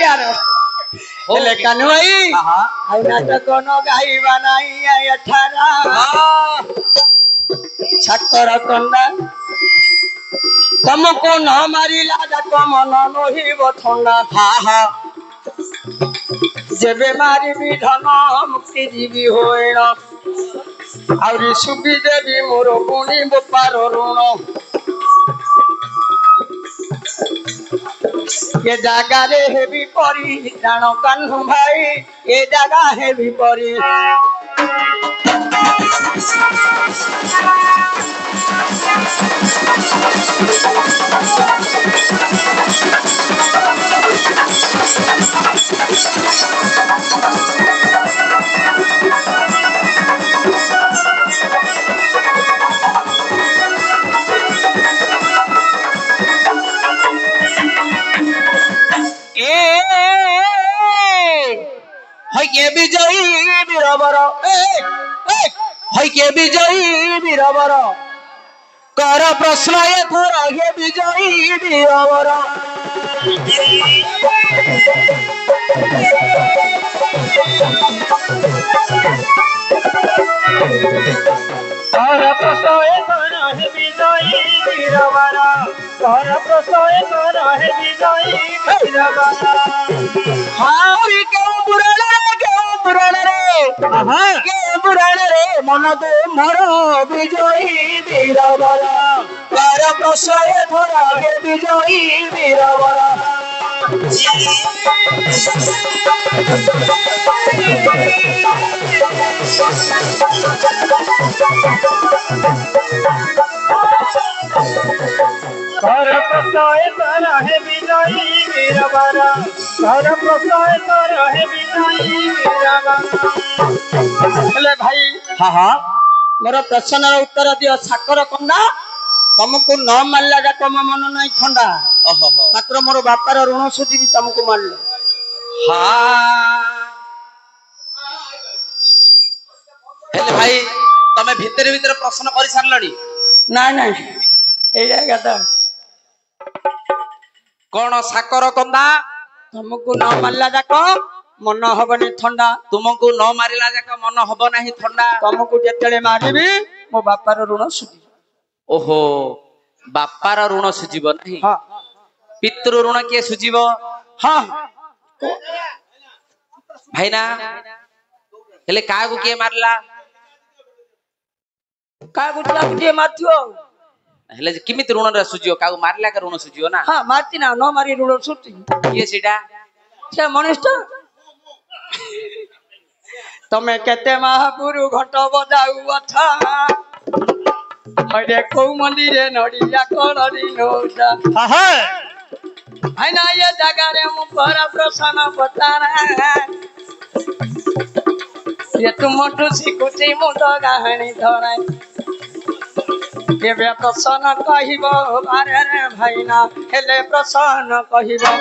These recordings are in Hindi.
यार ले कानू भाई आई नाटक न गाइबा नहीं 18 छक्कर कंदा तुमको न मारिला जाको मन नहिब ठंडा हा हा जेबे मारिबी धन मुक्ति जीवी होइण आउरी सुबी देवी मोर पुणी बोपार ऋण ये जगह रे हेबी परी जान कान्हू भाई ये जगह हेबी परी के विजयी वीरवर के विजयी वीरवर कर प्रश्न एथर हे विजयी वीरवर कर प्रश्न एथर हे विजयी वीरवर कर प्रश्न एथर हे विजयी वीरवर हारी के पुराण रे मन तो मोर विजयी वीरवर कर प्रश्रय थोड़ा हे विजयी वीरवर कर प्रश्रय थोड़ा हे विजयी वीरवर कर प्रश्रय थोड़ा हे विजयी वीरवर हेले भाई हाँ हाँ मोर प्रश्न उत्तर दियो साकर कंदा तुमको न मारला जाक मो मन नहीं ठंडा मात्र मोर बापार ऋण सुझी तुमको मारले हेले भाई तमे भितर भितर प्रश्न कर सारलनी ना ना एया गदा कोन साकर कंदा तुमको न मारला जाक मन हबनी ठंडा तुमको न मारिला जाक मन हब नाही ठंडा तुमको जेतेले मारिबी मो बापार ऋण सुझी ओहो बापार ऋण सुझीब नाही हां पितृ ऋण के सुझीब हां भाई ना हेले कागु के मारला कागु के माथियो हेले किमित ऋण रे सुझियो कागु मारला के ऋण सुझियो ना हां मारती ना न मारी ऋण सुझी ये सीटा से मनिष्ठ तमे केते महापुरु घट बजाऊ अथा हरे को मंदिरे नडिया कोड़ी नोटा हा हाय ना ये जगह रे मु पर प्रसन्न बतारा ये तुम तो सिकुची मु तो गाहणी धराय ये बे प्रसन्न कहिबो अरे रे भाईना हेले प्रसन्न कहिबो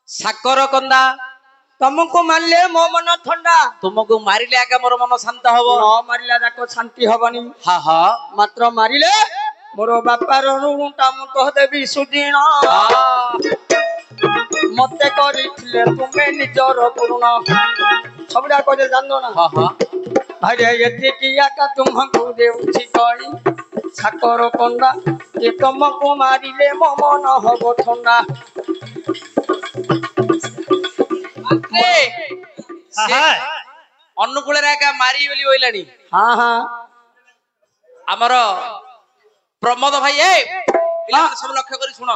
साकर कंदा तुमको मारले मो मन ठंडा तुमको मारिले आगे मोर मन शांत हबो न मारिला जाको शांति हबनी हां हां मात्र मारिले मोर बापार ऋणटा मु तो देबी सुदिन मते करिथिले तुमे निजर पूर्ण सबडा कजे जानो ना हां हां अरे एति किया का तुमको देउछि कई साकर कंदा ए तुमको मारिले मो मन हबो ठंडा अनुकूल मारी बोली बोलानी हाँ हाँ आमर प्रमोद भाई सब लक्ष्य कर शुण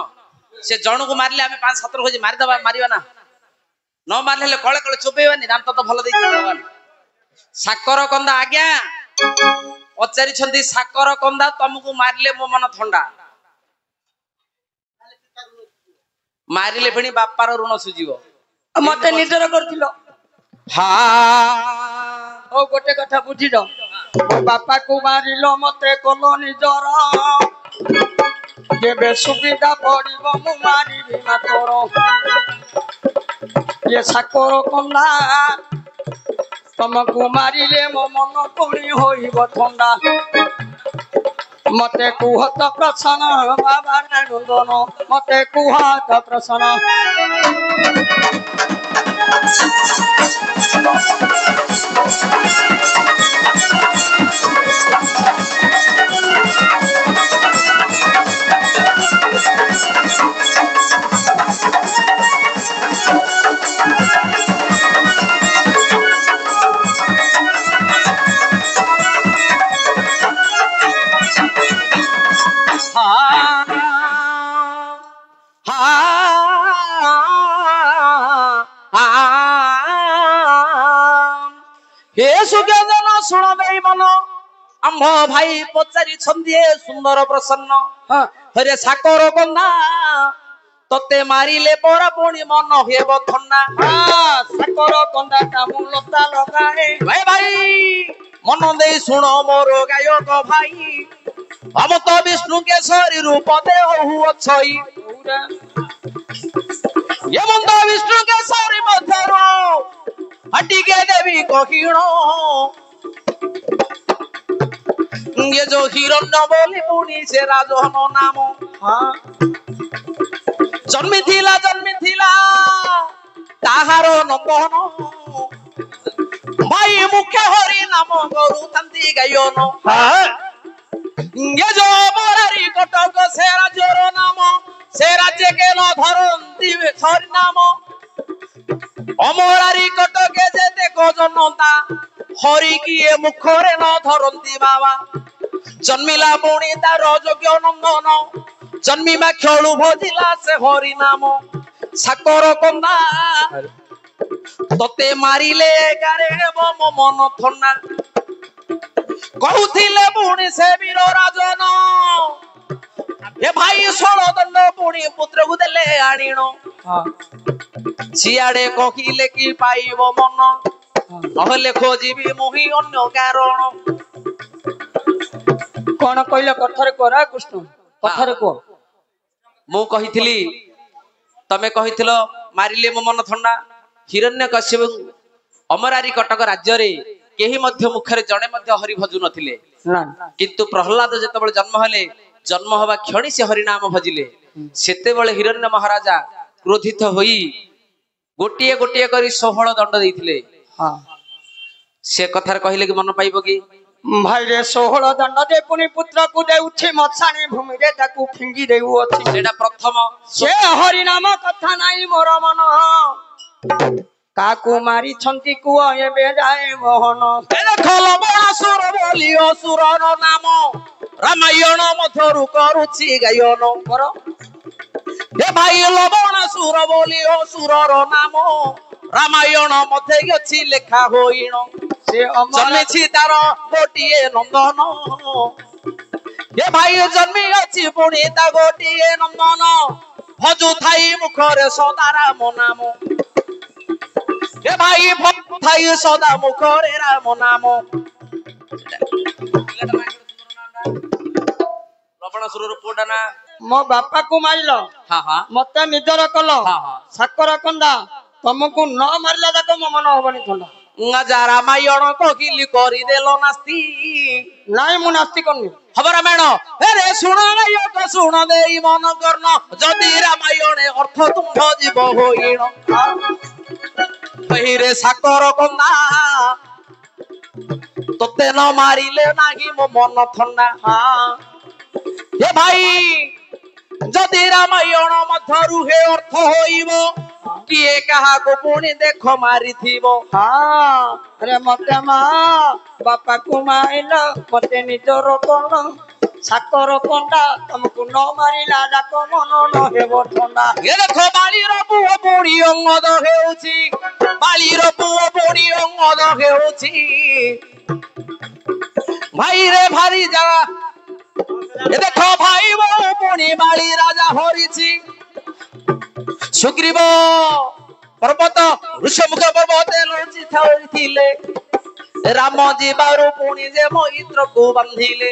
से जन को मारे आम 5-7 खोजी मारिदबा मारिबा ना न मारे कले कले चोबेबानी दांत तो भल भगवान साकर कंदा आज्ञा पचारि साकर कंदा तुमको मारिले मो मन ठंडा मारिले फिणी बापार ऋण सुझीब मते निडर करथिलो हा ओ गोटे कथा बुझी जाओ बापा को मारिल मते कलो निजर केबे सुविधा पड़िबो मु मारिबी ना तोर ये साकर कंदा तुमको मारिले मो मन पुणी होइबो ठंडा मते कुहत प्रसन्न बाबा नंदन मते कुहत प्रसन्न शुण दे मन आम्भ भाई पचारि छंदिए सुंदर प्रसन्न हरे साकर बंदा तते मारिले पर पुणी मन हेब थन्ना साकर कंदा कामु लता लगाए भाई भाई मन दे शुण मोर गायक भाई हम तो विष्णु केशरी रूप देहु अछई ये मन तो विष्णु केशरी मध्यरो हटी के देवी कहिणो ये जो हिरण्य बोली पुणी से राजहन नाम जन्मी थिला ताहार नंदन भाई मुख्य हरि नाम गरु थांती गायन ये जो बरारी कटक से राज्यर नाम से राज्य के न धरती हरि नाम अमरारी कटके जे देखो जनता हरि किए मुखरे न धरती बाबा जन्मिला पुणी तार योग्य नंदन जन्मिमा खेलु भजिला से हरि नाम साकर कंदा तते मारिले गारे मो मन थन्ना कहूथिले पुणी से वीर राजन ए भाई 16 दंड पुणी पुत्र को देले आनिण सियाड़े कहिले कि पाइब मन नहले खोजिबी मुही अन्य कारण कौन कहले कथरे कोरा कृष्ण कथरे को मु कहिथिली तमे कहिथिलो मारिले मो मन थंडा हिरण्यकश्यप अमरारी कटक राज्य रे केही मध्य मुखरे जणे मध्य हरि भजु नथिले किंतु प्रहलाद जेतेबेले जन्म हवा क्षणी से हरि नाम भजिले सेतेबेले हिरण्य महाराजा क्रोधित होई गोटिए गोटिए करी 16 दंड देथिले से कथार कहले कि मन पाइबो कि भाई रे 16 दंड दे पुनी पुत्र को दे उठी मछाणी भूमि रे ताकू फिंगी देउ अछि सेटा प्रथम से हरि नाम कथा नाही मोर मन काकू मारी छंती को एबे जाए मोहन देखल बणासुर बोली असुरर नाम रामायण मधुरु करूछि गायन कर हे भाई लवणासुर बोली असुरर नाम रामायण मध्य अछि लेखा होइण से जन्मिछि तार गोटिए नंदन हे भाई जन्मी अछि पुणी ता गोटिए नंदन भजु थाई मुखरे सदा राम नाम हे भाई थाई सदा मुखरे राम नाम लवणासुर पुडा ना मो बापा को मारिलो मते निजर कलो साकर कंदा तुमको न मारला जाको मो मन होबनी थंडा जा रामायण कहिली करी देलो नास्ती नाई मु नास्ती करनी खबर रामायण अरे सुण गायक सुण देई मन कर्ण जदि रामायण अर्थ तुम जीव होइण रे साकर कंदा तोते न मारिले नाही मो मन थंडा हे भाई जदि रामायण मध्यरु हे अर्थ होइबो किए कहा को पुणी देख मारी थीबो अरे मते मा बापा को माइल मते निजर कोन साकर कंदा तुमको न मारिला जाको मन न हेबो ठंडा ये देखो बालीर पुओ पुणी अंगद हेउची बालीर पुओ पुणी अंगद हेउची भाई रे भारी जा ये देखो भाई वो पुणी बाली राजा हरिची सुग्रीव पर्वत ऋषमुख पर्वते लुचि थे राम जीवारु पुणी जे मैत्र को बंधिले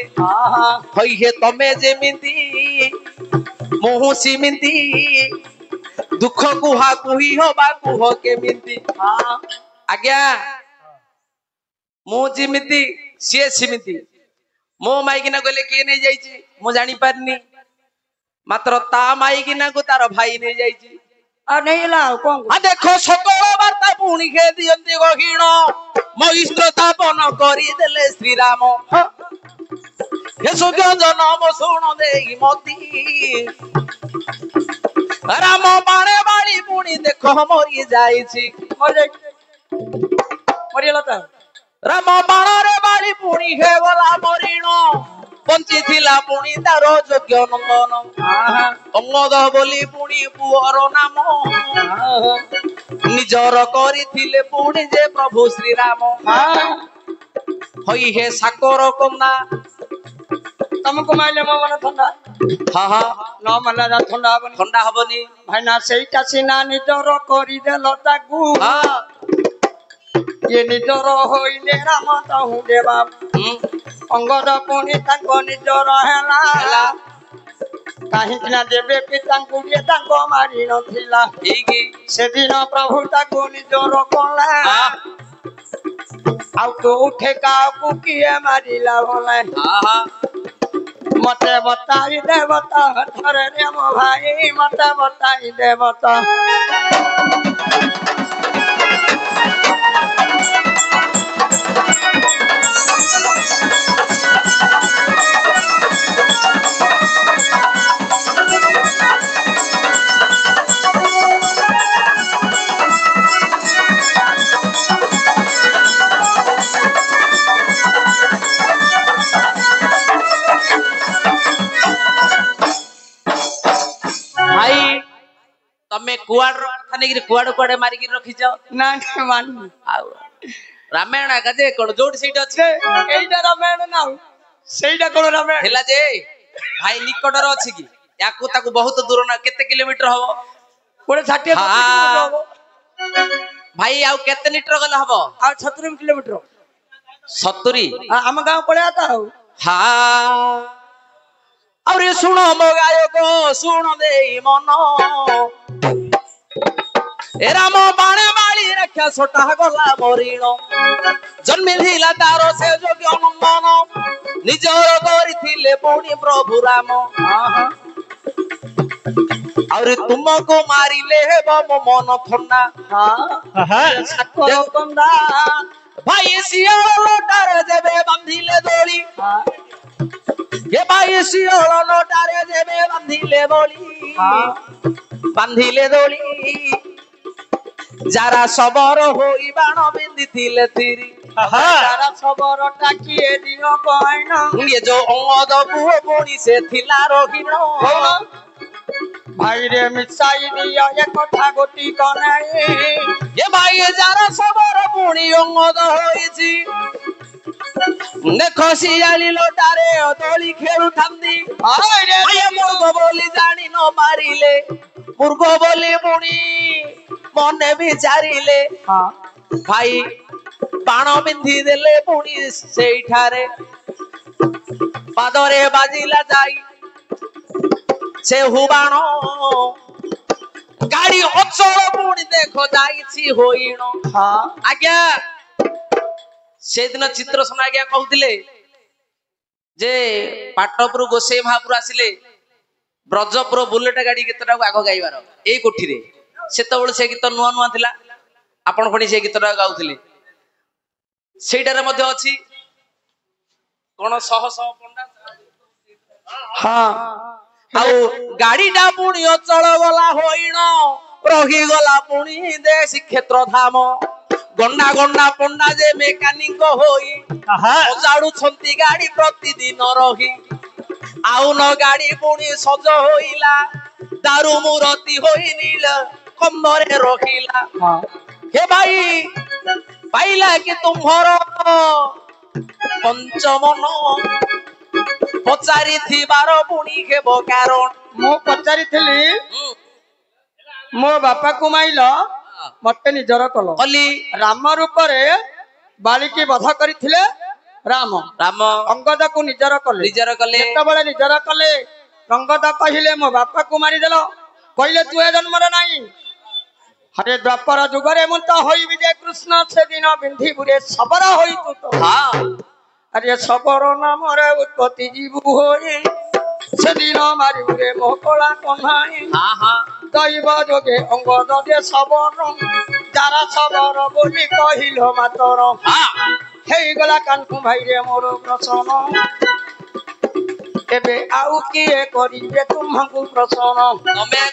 हई हे तमे जेमिति मोहु सिमिति दुख कुहा कुही होबा कुह केमिति आज्ञा मु जिमिति सी सिमिति मो माइकिना गले किए नहीं जाइछि मु जानी पारनी मात्र ता माइकिना को तार भाई नहीं जाइछि आ नहीं ला कोन आ देखो सकल वार्ता पुणी खे दियंती गहिण महिष्ठ स्थापन करी देले श्री राम हे सुग्य जनम सुण देई मती राम बाणे बाड़ी पुणी देखो मरी जाइछि मरियला त राम बाणरे बाड़ी पुणी हे गला मरिण बंची थिला पुणी तार योग्य नंदन अंगद बोली पुणी पुअर नाम निजर करिथिले पुणी जे प्रभु श्री राम हई हे साकर कन्ना तुमको माइले मो मन ठंडा हा हा न मला ठंडा हबनी भाई ना सेटा सिना निजर करि देलो ताकू ये निजर होइले राम ताहु देवा अंगद पुणी ताको निजर हेला काहिंकिना देवे पितांकु ये ताको मारि नथिला ठीक से दिन प्रभु ताको निजर कोला आउ तो उठे का पुकिए मारिला बोले मते बताई देवता थरे रे मो भाई मते बताई देवता तमे कुआड़ खाने की कुआड़ कुआड़े मारी की रखी जाओ ना मान रामायण गजे कोन जोड सीट अछि एइटा रामायण ना सेइटा कोन रामायण हेला जे भाई निकट रो अछि की याकू ताकू बहुत दूर ना केते किलोमीटर हबो कोड़े 60 किलोमीटर हबो भाई आउ केते लीटर गले हबो आ 70 किलोमीटर 70 हम गांव पड़े आता हां अरे सुनो मो गायक सुनो दे मन ए राम बाणे बाली रक्षा छोटा गला मरिण जन्मी थिला तारो से जोग्य नंदन निजर करिथिले पुणी प्रभु राम अरे तुमको मारिले हेबो मो मन ठंडा साकर कंदा भाई सियाल लोटारे जेबे बंधिले दोली ये भाई सियाल लोटारे जेबे बांधिले दोली जारा सबर होई बाण बिंदिथिले तिरी जारा सबर टाकिए दियो कइन ये जो अंगद पुओ पुणी से थिला रोहिण भाई रे मिसाई दिया ये कथा गोटी कनाई ये भाई जारा सबर पुणी अंगद होईची देखो सियाली लोटारे दोली खेलु थांदी हाय रे मूर्ख बोली जानी न मारिले मूर्ख बोली पुणी मने विचारिले भाई बाण बिंधी देले पुणी सेठारे पादरे बाजिला जाई से हुबाण गाड़ी अचल पुणी देखो जाईछि होइण आज्ञा से दिन चित्र सुना आज्ञा कहूतिले जे पाटपुर गोसाई महापुर आसिले ब्रजपुर बुलेट गाड़ी केतटा आग गाइबार ए कोठी रे सेतबेले से गीत नुआ नुआ थिला आपण खणी से गीतटा गाउथिले सेटारे मध्ये अछि कोन सह सह पंडा हां आउ गाड़ीटा पुणी अचल गला होइण रही गला पुणी देश क्षेत्र धाम गंडा गंडा पंडा जे मेकानिक होई सजाडू छंती गाड़ी प्रतिदिन रही आउ न गाड़ी पुणी सज होइला दारू मूर्ति होई नील कंबरे रखिला हे भाई पाइला कि तुम्हार पंचमन पचारि थिबार पुणी हेबो कारण मो पचारि थिली मो बापा को माइलो ମତେ ନିଜର କଲ। କଲି ରାମ ରୂପରେ ବାଳିକି ବଧ କରିଥିଲେ ରାମ। ରାମ ଅଙ୍ଗଦକୁ ନିଜର କଲେ। ନିଜର କଲେ ଯେତେବେଳେ ନିଜର କଲେ ଅଙ୍ଗଦ କହିଲେ ମୋ ବାପାକୁ ମାରିଦେଲ, କହିଲେ ତୁ ଏ ଜନ୍ମରେ ନାହିଁ। ହରେ ଦ୍ୱାପର ଯୁଗରେ ମୁଁ ତ ହୋଇବି ଯେ କୃଷ୍ଣ, ସେଦିନ ବିନ୍ଧିବୁରେ ଶବର ହୋଇ ତୁ ତ। ଆରେ ଶବର ନାମରେ ଉତ୍ପତ୍ତି ଯିବୁ ହୋଇ, ସେଦିନ ମାରିବୁରେ ମୋ କଳା କହ୍ନାଇ। ଦୈବ ଯୋଗେ ଅଙ୍ଗଦ ଯେ ଶବର, ଯାରା ଶବର ବୋଲି କହିଲ ମାତର। ହେଇଗଲା କାହ୍ନୁ ଭାଇରେ ମୋର ପ୍ରସନ୍ନ, ଏବେ ଆଉ କିଏ କରିବେ ତୁମକୁ ପ୍ରସନ୍ନ।